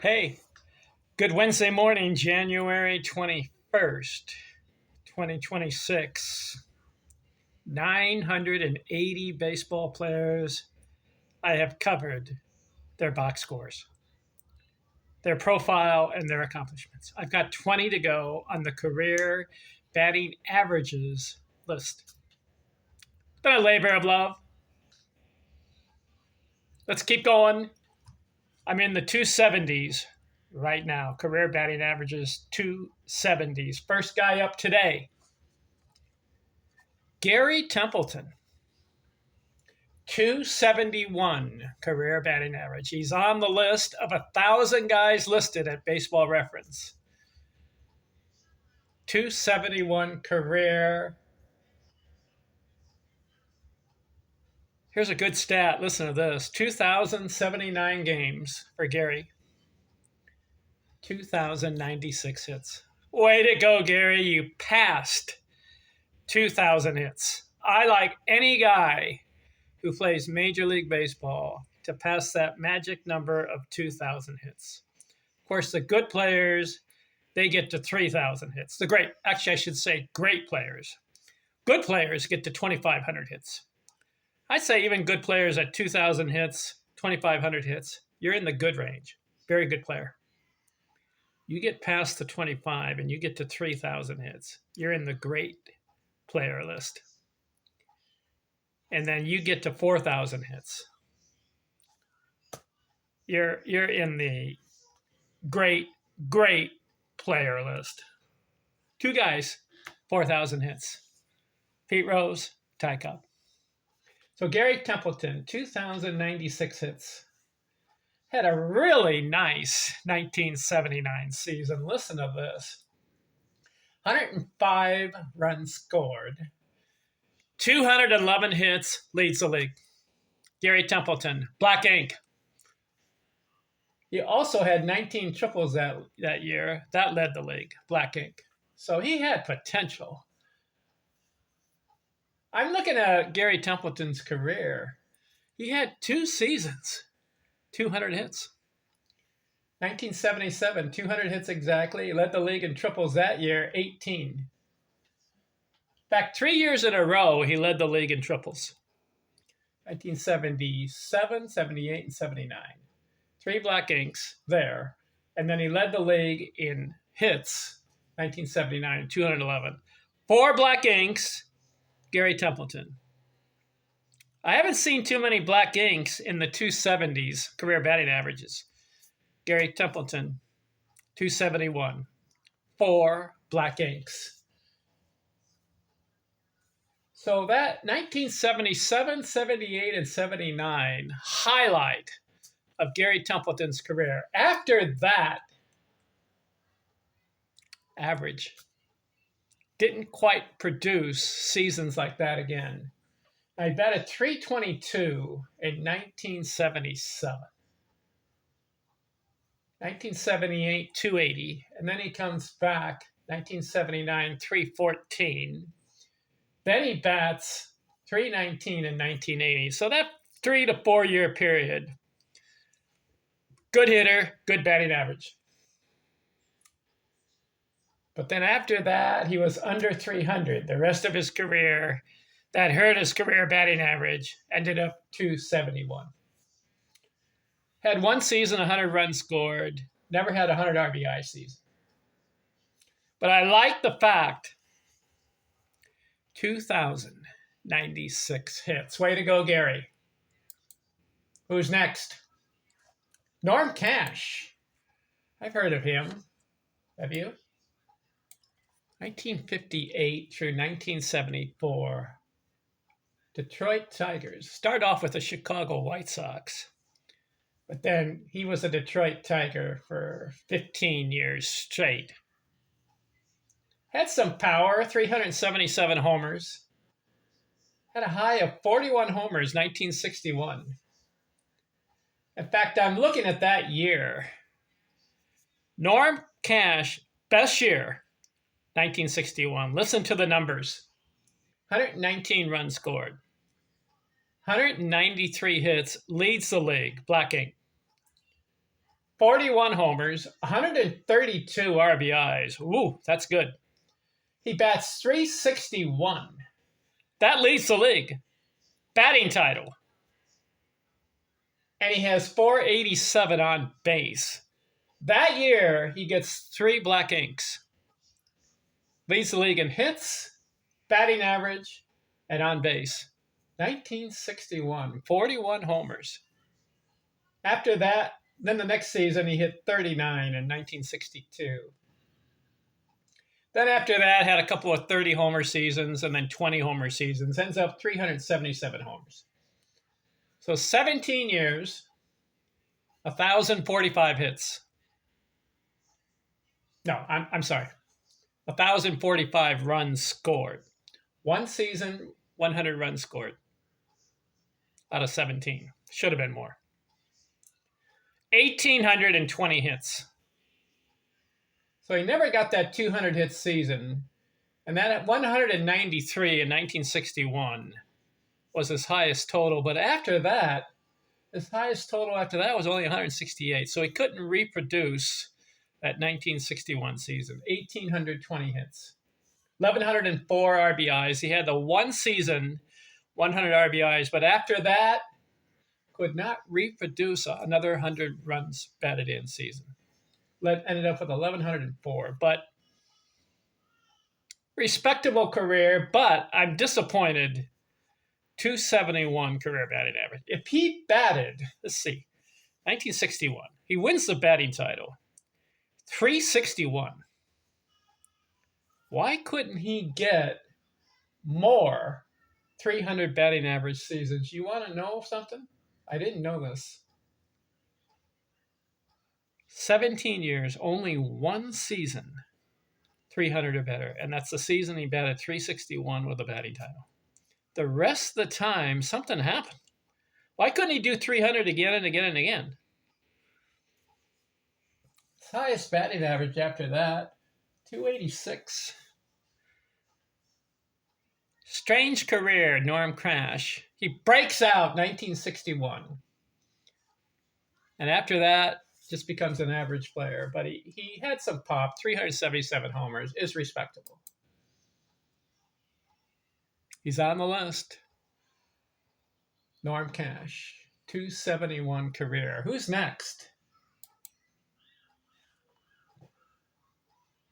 Hey, good Wednesday morning, January 21st, 2026. 980 baseball players. I have covered their box scores, their profile, and their accomplishments. I've got 20 to go on the career batting averages list. It's been a labor of love. Let's keep going. I'm in the 270s right now. Career batting averages 270s. First guy up today, Garry Templeton. 271 career batting average. He's on the list of 1,000 guys listed at Baseball Reference. 271 career. Here's a good stat. Listen to this. 2,079 games for Garry. 2,096 hits. Way to go, Garry. You passed 2,000 hits. I like any guy who plays Major League Baseball to pass that magic number of 2,000 hits. Of course, the good players, they get to 3,000 hits. Actually, I should say great players. Good players get to 2,500 hits. I'd say even good players at 2,000 hits, 2,500 hits, you're in the good range. Very good player. You get past the 25 and you get to 3,000 hits, you're in the great player list. And then you get to 4,000 hits. You're in the great player list. Two guys, 4,000 hits. Pete Rose, Ty Cobb. So Garry Templeton, 2,096 hits. Had a really nice 1979 season. Listen to this. 105 runs scored. 211 hits, leads the league. Garry Templeton, black ink. He also had 19 triples that year. That led the league, black ink. So he had potential. I'm looking at Garry Templeton's career. He had 2 seasons, 200 hits. 1977, 200 hits exactly. He led the league in triples that year, 18. In fact, 3 years in a row, he led the league in triples. 1977, 78, and 79. 3 black inks there. And then he led the league in hits, 1979, 211. 4 black inks, Garry Templeton. I haven't seen too many black inks in the 270s career batting averages. Garry Templeton, 271. 4 black inks. So that 1977, 78, and 79 highlight of Garry Templeton's career. After that, average. Didn't quite produce seasons like that again. I batted 322 in 1977. 1978, 280. And then he comes back, 1979, 314. Then he bats 319 in 1980. So that 3 to 4 year period, good hitter, good batting average. But then after that, he was under 300. The rest of his career, that hurt his career batting average, ended up 271. Had 1 season, 100 runs scored, never had a 100 RBI season. But I like the fact 2,096 hits. Way to go, Garry. Who's next? Norm Cash. I've heard of him. Have you? 1958 through 1974. Detroit Tigers. Start off with the Chicago White Sox. But then he was a Detroit Tiger for 15 years straight. Had some power, 377 homers. Had a high of 41 homers, 1961. In fact, I'm looking at that year. Norm Cash, best year, 1961. Listen to the numbers. 119 runs scored. 193 hits, leads the league, black ink. 41 homers, 132 RBIs. Ooh, that's good. He bats .361. That leads the league. Batting title. And he has .487 on base. That year, he gets 3 black inks. Leads the league in hits, batting average, and on base. 1961, 41 homers. After that, then the next season, he hit 39 in 1962. Then after that, had a couple of 30-homer seasons and then 20-homer seasons. Ends up 377 homers. So 17 years, 1,045 hits. No, I'm sorry. 1,045 runs scored. One season, 100 runs scored out of 17. Should have been more. 1,820 hits. So he never got that 200 hit season. And that at 193 in 1961 was his highest total. But after that, his highest total after that was only 168. So he couldn't reproduce that 1961 season. 1,820 hits. 1,104 RBIs. He had the one season, 100 RBIs. But after that, could not reproduce another 100 runs batted in season. Ended up with 1,104. But respectable career, but I'm disappointed. 271 career batting average. If he batted, let's see, 1961, he wins the batting title. 361. Why couldn't he get more 300 batting average seasons? You want to know something? I didn't know this. 17 years, only one season, 300 or better. And that's the season he batted 361 with a batting title. The rest of the time, something happened. Why couldn't he do 300 again and again and again? His highest batting average after that, 286. Strange career, Norm Crash. He breaks out 1961. And after that, just becomes an average player. But he had some pop, 377 homers, is respectable. He's on the list. Norm Cash, 271 career. Who's next?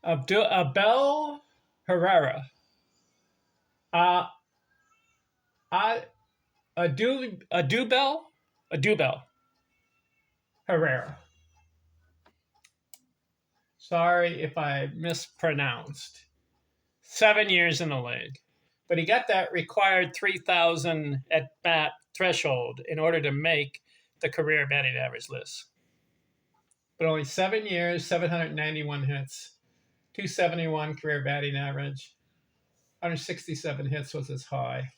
Odubel Herrera. Odubel Herrera. Sorry if I mispronounced. 7 years in the league. But he got that required 3,000 at-bat threshold in order to make the career batting average list. But only 7 years, 791 hits, 271 career batting average, 167 hits was his high.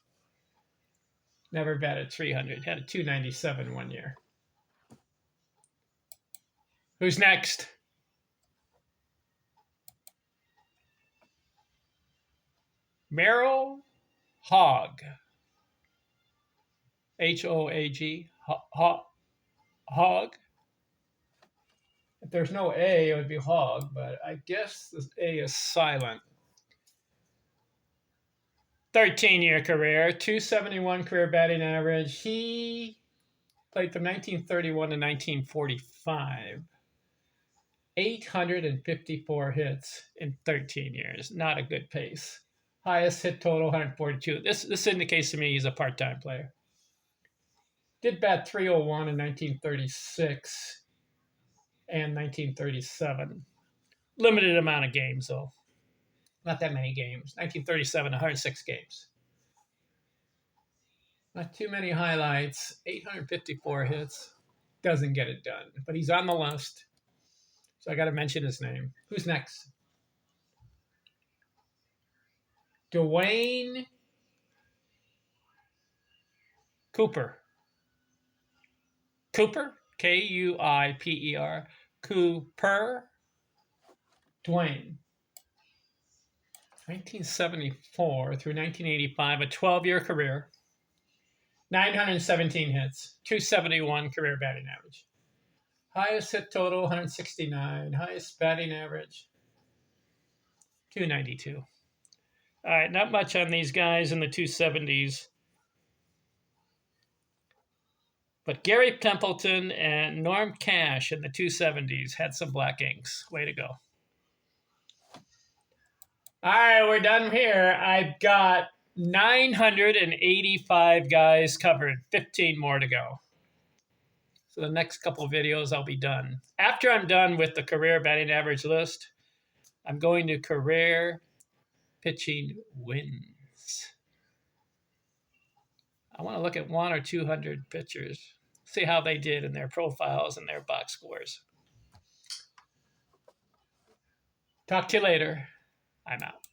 Never batted 300. Had a 297 one year. Who's next? Myril Hoag. Hoag. Hoag. If there's no A, it would be Hog, but I guess this A is silent. 13-year career, 271 career batting average. He played from 1931 to 1945. 854 hits in 13 years. Not a good pace. Highest hit total, 142. This indicates to me he's a part-time player. Did bat 301 in 1936 and 1937. Limited amount of games, though. Not that many games. 1937, 106 games. Not too many highlights. 854 hits. Doesn't get it done. But he's on the list. So I got to mention his name. Who's next? Duane Kuiper. Kuiper? Kuiper. Kuiper. Duane. 1974 through 1985, a 12-year career. 917 hits, 271 career batting average. Highest hit total, 169. Highest batting average, 292. All right, not much on these guys in the 270s. But Garry Templeton and Norm Cash in the 270s had some black inks. Way to go. All right, we're done here. I've got 985 guys covered, 15 more to go. So the next couple of videos, I'll be done. After I'm done with the career batting average list, I'm going to career pitching wins. I want to look at 100 or 200 pitchers, see how they did in their profiles and their box scores. Talk to you later. I'm out.